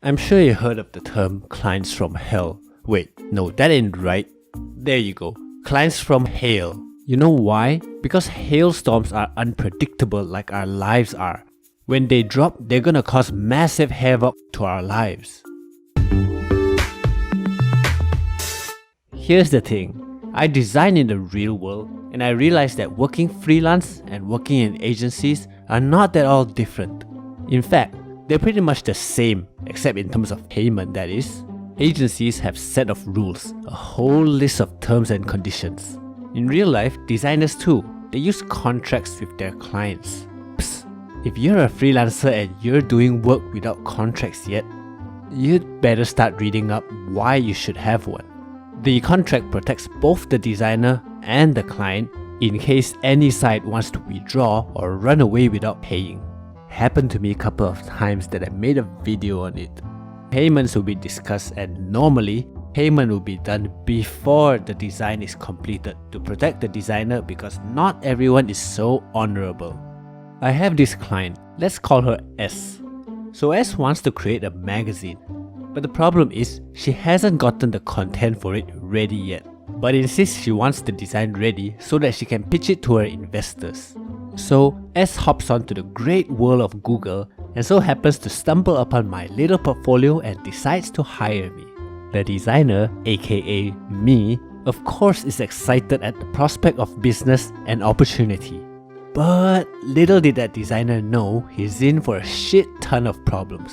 I'm sure you heard of the term clients from hell. Wait, no, that ain't right. There you go. Clients from hail. You know why? Because hailstorms are unpredictable like our lives are. When they drop, they're gonna cause massive havoc to our lives. Here's the thing. I design in the real world, and I realized that working freelance and working in agencies are not that all different. In fact, they're pretty much the same, except in terms of payment, that is. Agencies have set of rules, a whole list of terms and conditions. In real life, designers too, they use contracts with their clients. Psst, if you're a freelancer and you're doing work without contracts yet, you'd better start reading up why you should have one. The contract protects both the designer and the client in case any side wants to withdraw or run away without paying. Happened to me a couple of times that I made a video on it. Payments will be discussed, and normally payment will be done before the design is completed to protect the designer because not everyone is so honorable. I have this client, let's call her S. So S wants to create a magazine. But the problem is, she hasn't gotten the content for it ready yet, but insists she wants the design ready so that she can pitch it to her investors. So S hops onto the great world of Google and so happens to stumble upon my little portfolio and decides to hire me. The designer, aka me, of course is excited at the prospect of business and opportunity. But little did that designer know he's in for a shit ton of problems.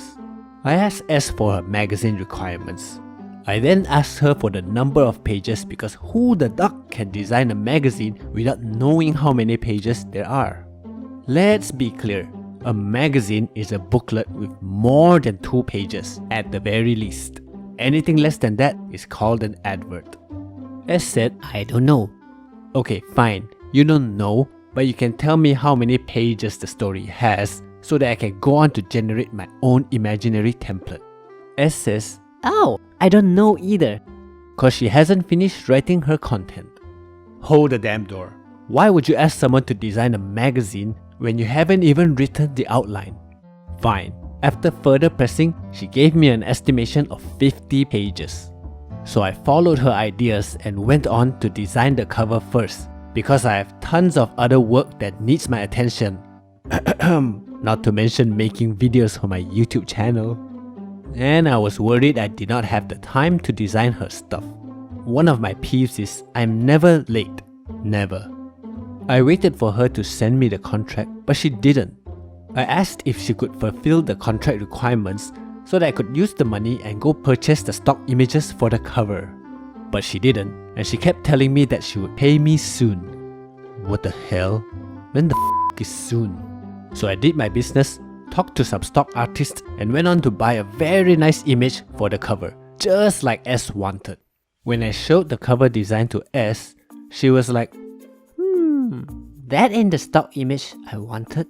I asked S for her magazine requirements. I then asked her for the number of pages because who the duck can design a magazine without knowing how many pages there are? Let's be clear, a magazine is a booklet with more than 2 pages at the very least. Anything less than that is called an advert. S said, I don't know. Okay, fine, you don't know, but you can tell me how many pages the story has so that I can go on to generate my own imaginary template. S says, oh, I don't know either, cause she hasn't finished writing her content. Hold the damn door. Why would you ask someone to design a magazine when you haven't even written the outline? Fine. After further pressing, she gave me an estimation of 50 pages. So I followed her ideas and went on to design the cover first, because I have tons of other work that needs my attention. Not to mention making videos for my YouTube channel. And I was worried I did not have the time to design her stuff. One of my peeves is I'm never late. Never. I waited for her to send me the contract, but she didn't. I asked if she could fulfill the contract requirements so that I could use the money and go purchase the stock images for the cover. But she didn't, and she kept telling me that she would pay me soon. What the hell? When the f is soon? So I did my business, talked to some stock artists, and went on to buy a very nice image for the cover, just like S wanted. When I showed the cover design to S, she was like, that ain't the stock image I wanted.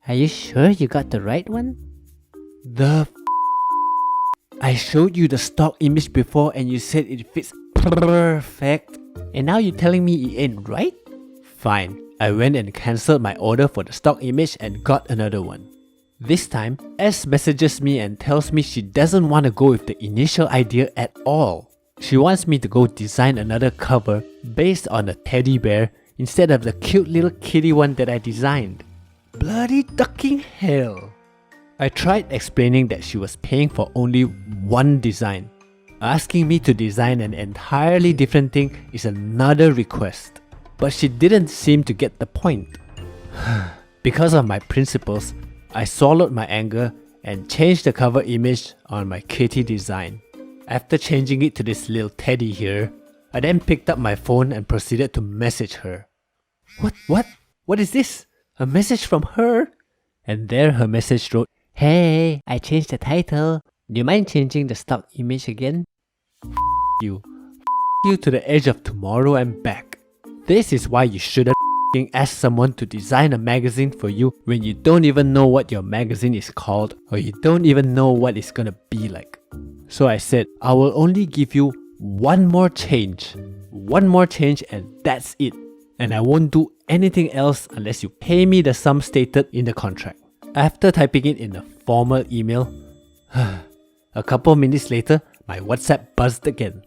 Are you sure you got the right one? I showed you the stock image before and you said it fits perfect. And now you're telling me it ain't right? Fine. I went and cancelled my order for the stock image and got another one. This time, S messages me and tells me she doesn't want to go with the initial idea at all. She wants me to go design another cover based on a teddy bear instead of the cute little kitty one that I designed. Bloody ducking hell! I tried explaining that she was paying for only one design. Asking me to design an entirely different thing is another request. But she didn't seem to get the point. Because of my principles, I swallowed my anger and changed the cover image on my kitty design. After changing it to this little teddy here, I then picked up my phone and proceeded to message her. What is this? A message from her? And there her message wrote, hey, I changed the title. Do you mind changing the stock image again? You. You to the edge of tomorrow and back. This is why you shouldn't ask someone to design a magazine for you when you don't even know what your magazine is called or you don't even know what it's gonna be like. So I said, I will only give you one more change and that's it. And I won't do anything else unless you pay me the sum stated in the contract. After typing it in a formal email, A couple minutes later, my WhatsApp buzzed again.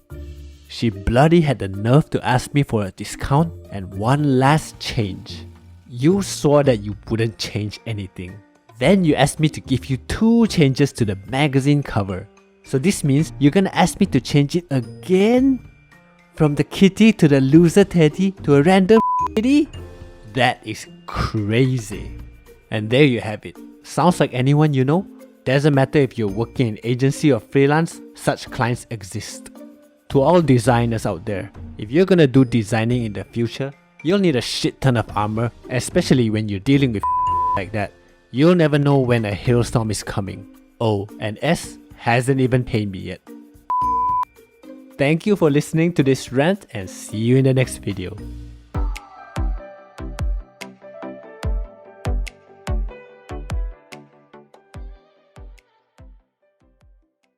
She bloody had the nerve to ask me for a discount and one last change. You swore that you wouldn't change anything. Then you asked me to give you 2 changes to the magazine cover. So this means you're gonna ask me to change it again? From the kitty to the loser teddy to a random kitty? That is crazy. And there you have it. Sounds like anyone you know? Doesn't matter if you're working in agency or freelance, such clients exist. To all designers out there, if you're gonna do designing in the future, you'll need a shit ton of armor, especially when you're dealing with like that. You'll never know when a hailstorm is coming. Oh, and S hasn't even paid me yet. Thank you for listening to this rant and see you in the next video.